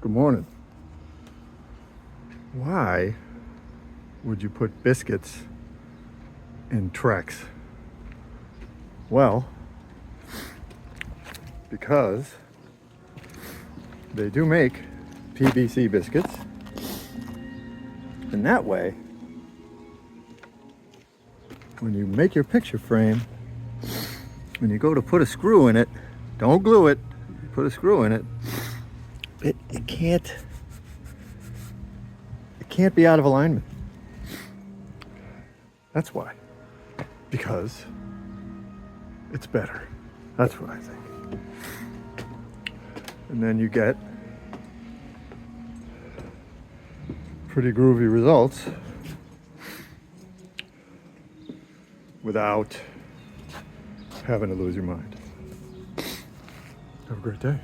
Good morning. Why would you put biscuits in Trex? Well, because they do make PVC biscuits, and that way, when you make your picture frame, when you go to put a screw in it, don't glue it, put a screw in it, it can't be out of alignment. That's why. Because it's better. That's what I think. And then you get pretty groovy results without having to lose your mind. Have a great day.